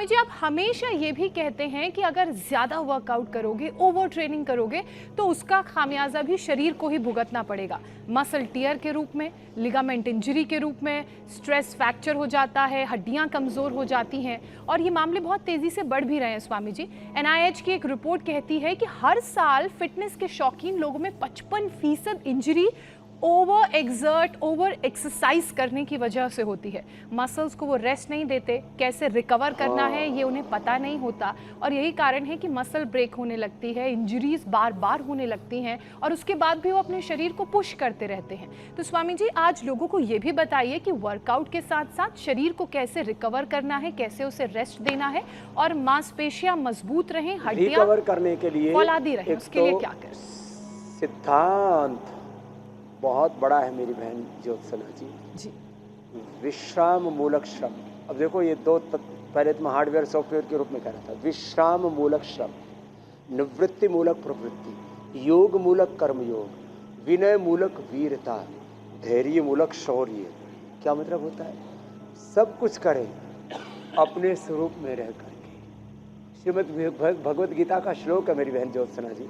स्वामी जी, आप हमेशा ये भी कहते हैं कि अगर ज़्यादा वर्कआउट करोगे, ओवर ट्रेनिंग करोगे, तो उसका खामियाजा भी शरीर को ही भुगतना पड़ेगा। मसल टियर के रूप में, लिगामेंट इंजरी के रूप में, स्ट्रेस फ्रैक्चर हो जाता है, हड्डियां कमज़ोर हो जाती हैं और ये मामले बहुत तेज़ी से बढ़ भी रहे हैं स्वामी जी। NIH की एक रिपोर्ट कहती है कि हर साल फिटनेस के शौकीन लोगों में 55% injury over exert, over exercise करने की वजह से होती है। मसल्स को वो रेस्ट नहीं देते, कैसे रिकवर करना है ये उन्हें पता नहीं होता और यही कारण है कि मसल ब्रेक होने लगती है, इंजरीज बार बार होने लगती हैं और उसके बाद भी वो अपने शरीर को पुश करते रहते हैं। तो स्वामी जी, आज लोगों को ये भी बताइए कि वर्कआउट के साथ साथ शरीर को कैसे रिकवर करना है, कैसे उसे रेस्ट देना है और मांसपेशियां मजबूत रहें, हड्डियां रिकवर करने के लिए फौलादी रहें, उसके लिए क्या करें? सिद्धांत बहुत बड़ा है मेरी बहन ज्योत्सना जी। विश्राम मूलक श्रम। अब देखो ये पहले तो मैं हार्डवेयर सॉफ्टवेयर के रूप में कह रहा था। विश्राम मूलक श्रम, निवृत्ति मूलक प्रवृत्ति, योग मूलक कर्मयोग, विनय मूलक वीरता, धैर्य मूलक शौर्य। क्या मतलब होता है? सब कुछ करें अपने स्वरूप में रह करके। श्रीमद् भगवद गीता का श्लोक है मेरी बहन ज्योत्सना जी।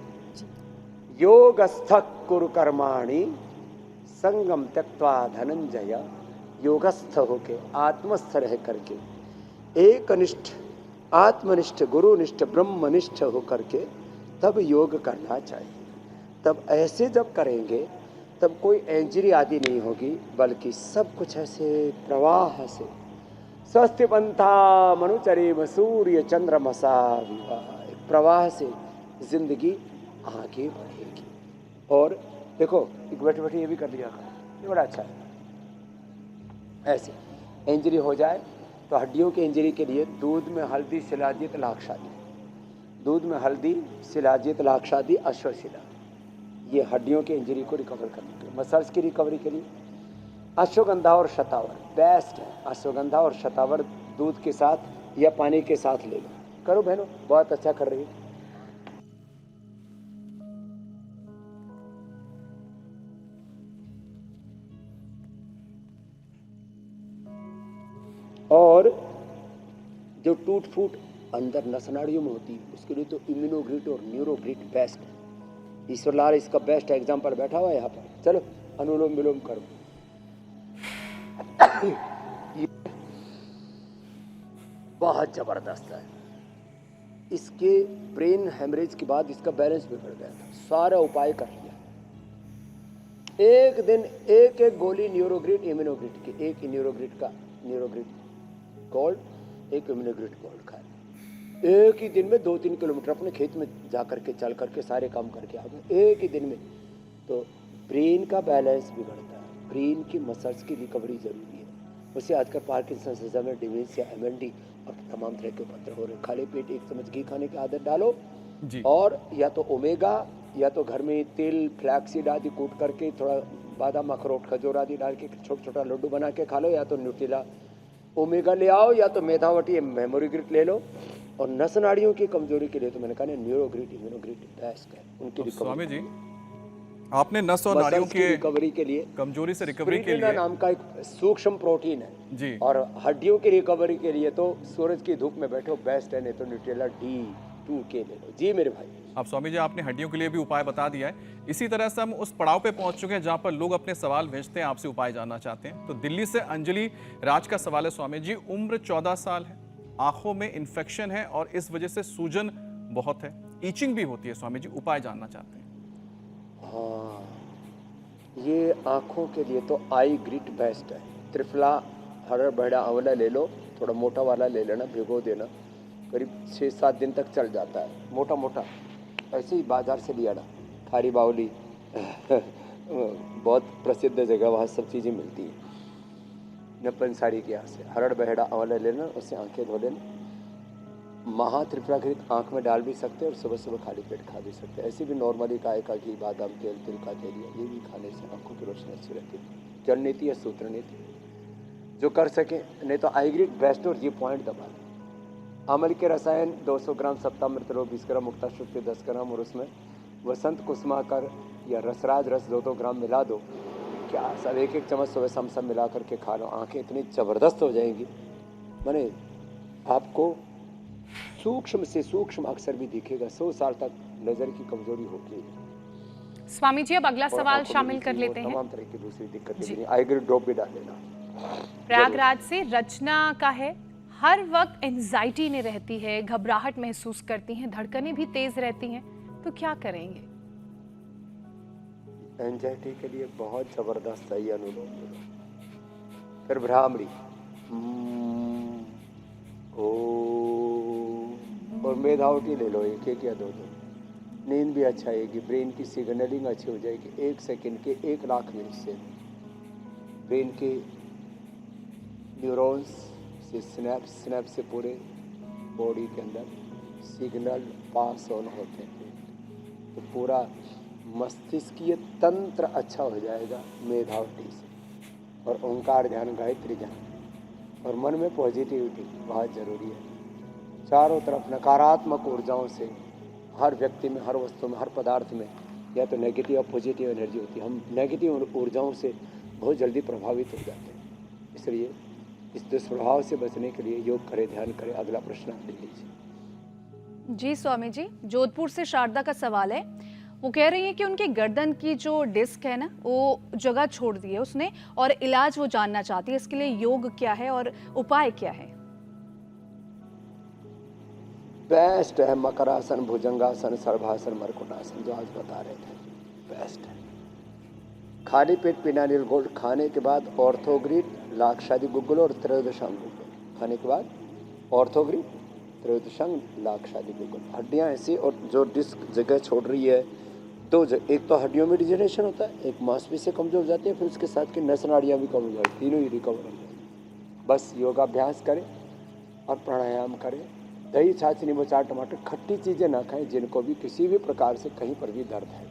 योगस्थ कुरु कर्माणि संगम त्यक्त्वा धनंजय। योगस्थ होके, आत्मस्थ रह करके, एकनिष्ठ, आत्मनिष्ठ, गुरुनिष्ठ, ब्रह्मनिष्ठ होकर के तब योग करना चाहिए। तब ऐसे जब करेंगे तब कोई इंजरी आदि नहीं होगी, बल्कि सब कुछ ऐसे प्रवाह से स्वस्थ पंथा मनुचरी सूर्य चंद्रमसा विवाह, एक प्रवाह से जिंदगी आगे बढ़ेगी। और देखो, एक बैठे बैठे ये भी कर लिया करो, ये बड़ा अच्छा है। ऐसे इंजरी हो जाए तो हड्डियों की इंजरी के लिए दूध में हल्दी, शिलाजीत, लाक्षादी, दूध में हल्दी, शिलाजीत, लाक्षादी, अश्वशिला, ये हड्डियों की इंजरी को रिकवर करने के लिए। मसल्स की रिकवरी के लिए अश्वगंधा और शतावर बेस्ट है। अश्वगंधा और शतावर दूध के साथ या पानी के साथ ले लो, करो बहनों, बहुत अच्छा कर रही है। और जो टूट फूट अंदर नसनाड़ियों में होती है उसके लिए तो इम्यूनोग्रिट और न्यूरोग्रिट बेस्ट है। ईश्वरलाल इसका बेस्ट एग्जाम्पल बैठा हुआ है यहाँ पर। चलो अनुलोम विलोम करो। बहुत जबरदस्त है। इसके ब्रेन हेमरेज के बाद इसका बैलेंस बिगड़ गया था, सारा उपाय कर लिया। एक दिन एक एक गोली न्यूरोग्रिट इम्यूनोग्रिट की, एक न्यूरोग्रिट का न्यूरोग्रिट गोल्ड, एक इम्यूनोग्रिट गोल्ड खाए। एक ही दिन में 2-3 किलोमीटर अपने खेत में जा करके चल करके सारे काम करके आ गए एक ही दिन में। तो ब्रेन का बैलेंस बिगड़ता है, ब्रेन की मसल्स की रिकवरी जरूरी है। उसे आजकल पार्किंसन, अल्जाइमर, डिमेंशिया, MND और तमाम तरह के उपद्रव हो रहे। खाली पेट 1 चम्मच घी खाने की आदत डालो जी। और या तो ओमेगा या तो घर में तिल, फ्लैक्सीड आदि कूट करके, थोड़ा बादाम, अखरोट, खजूर आदि डाल के छोटा छोटा लड्डू बना के खा लो, या तो न्यूट्रिला ओमेगा ले आओ, या तो मेधावटी मेमोरीग्रिट ले लो। और नस नाड़ियों की कमजोरी के लिए तो मैंने कहा ना, न्यूरोग्रिट इम्यूनोग्रिट बेस्ट है उनकी रिकवरी। स्वामी जी, आपने नस और नाड़ियों की रिकवरी के लिए, कमजोरी से रिकवरी के लिए नाम का एक सूक्ष्म प्रोटीन है जी। और हड्डियों की रिकवरी के लिए तो सूरज की धूप में बैठो बेस्ट है, नहीं तो न्यूट्रेला D2K ले लो जी मेरे भाई। अब स्वामी जी, आपने हड्डियों के लिए भी उपाय बता दिया है। इसी तरह से हम उस पड़ाव पे पहुंच चुके हैं जहां पर लोग अपने सवाल भेजते हैं, आपसे उपाय जानना चाहते हैं। तो दिल्ली से अंजलि राज का सवाल है स्वामी जी, उम्र 14 साल है, आंखों में इन्फेक्शन है और इस वजह से सूजन बहुत है, ईचिंग भी होती है स्वामी जी, उपाय जानना चाहते हैं। हाँ, ये आंखों के लिए तो आई ग्रिट बेस्ट है। त्रिफला, हरा बड़ा आंवला ले लो, थोड़ा मोटा वाला ले लेना, भिगो देना, करीब 6-7 दिन तक चल जाता है। मोटा मोटा ऐसे ही बाजार से लिया ना, खारी बावली बहुत प्रसिद्ध जगह, वहाँ सब चीज़ें मिलती हैं। नपनसारी के यहाँ से हरड़ बहेड़ा आंवला लेना, उससे आंखें धो लेना। महात्रिपुरा घृत आँख में डाल भी सकते हैं और सुबह सुबह खाली पेट खा भी सकते हैं। ऐसे भी नॉर्मली गाय का घी, बादाम तेल, तिल का तेल, ये भी खाने से आंखों की रोशनी अच्छी रहती है। जल नीति या सूत्र नीति जो कर सके, नहीं तो आईग्रिट बेस्ट। और ये पॉइंट दबा दें, अमल के रसायन 200 ग्राम सप्तामृत लो, 20 ग्राम मुक्ता शुक्ति 10 ग्राम, और उसमें वसंत कुसुमाकर या रसराज रस 2-2 ग्राम मिला दो। क्या सब 1-1 चम्मच सुबह शाम सब मिला करके खा लो, आंखें इतनी ज़बरदस्त हो जाएंगी, माने आपको सूक्ष्म से सूक्ष्म अक्षर भी दिखेगा। 100 साल तक नजर की कमजोरी होगी। स्वामी जी अब अगला और सवाल आंखों में शामिल भी कर वो लेते हैं। तमाम तरह की दूसरी दिक्कतें जी। भी नहीं। आइगर ड्रॉप भी डाल लेना। प्रयागराज से रचना का है, हर वक्त एंजाइटी में रहती है, घबराहट महसूस करती हैं, धड़कनें भी तेज रहती हैं, तो क्या करेंगे? एंजाइटी के लिए बहुत जबरदस्त सही अनुलोम विलोम। फिर भ्रामरी ओम, और मेधावटी ले लो, एक या दो। नींद भी अच्छा आएगी, ब्रेन की सिग्नलिंग अच्छी हो जाएगी। 1 सेकंड के 1 लाख मिनट से ब्रेन के न्यूरॉन्स से स्नैप से पूरे बॉडी के अंदर सिग्नल पास ऑन होते हैं, तो पूरा मस्तिष्कीय तंत्र अच्छा हो जाएगा मेधावटी से। और ओंकार ध्यान, गायत्री ध्यान, और मन में पॉजिटिविटी बहुत ज़रूरी है। चारों तरफ नकारात्मक ऊर्जाओं से हर व्यक्ति में, हर वस्तु में, हर पदार्थ में या तो नेगेटिव या पॉजिटिव एनर्जी होती है। हम नेगेटिव ऊर्जाओं से बहुत जल्दी प्रभावित हो जाते हैं। इसलिए इस दुष्प्रभाव से बचने के लिए योग करें, ध्यान करें। अगला प्रश्न आप ले लीजिए। जी स्वामी जी, जोधपुर से शारदा का सवाल है। वो कह रही है कि उनके गर्दन की जो डिस्क है ना, वो जगह छोड़ दी है उसने, और इलाज वो जानना चाहती है। इसके लिए योग क्या है और उपाय क्या है? बेस्ट है मकरासन, भुजंगासन, सर्वासन, मरकुटासन, जो आज बता रहे थे, बेस्ट है। खाली पेट पिनानिल गोल्ड खाने के बाद ऑर्थोग्रिड, लाक्षादि गुग्गुल और त्रयोदशांग गुग्गुल खाने के बाद ऑर्थोग्रिड, त्रयोदशांग, लाक्षादि गुग्गुल। हड्डियां ऐसी, और जो डिस्क जगह छोड़ रही है, एक तो हड्डियों में डिजनरेशन होता है, एक मांसपेशियां कमजोर हो जाती है, फिर उसके साथ की नस नाड़ियाँ भी कम हो जाती, तीनों ही रिकवर हो जाएगी। बस योगाभ्यास करें और प्राणायाम करें। दही, छाछ, नींबू, 4 टमाटर, खट्टी चीज़ें ना खाएं जिनको भी किसी भी प्रकार से कहीं पर भी दर्द है।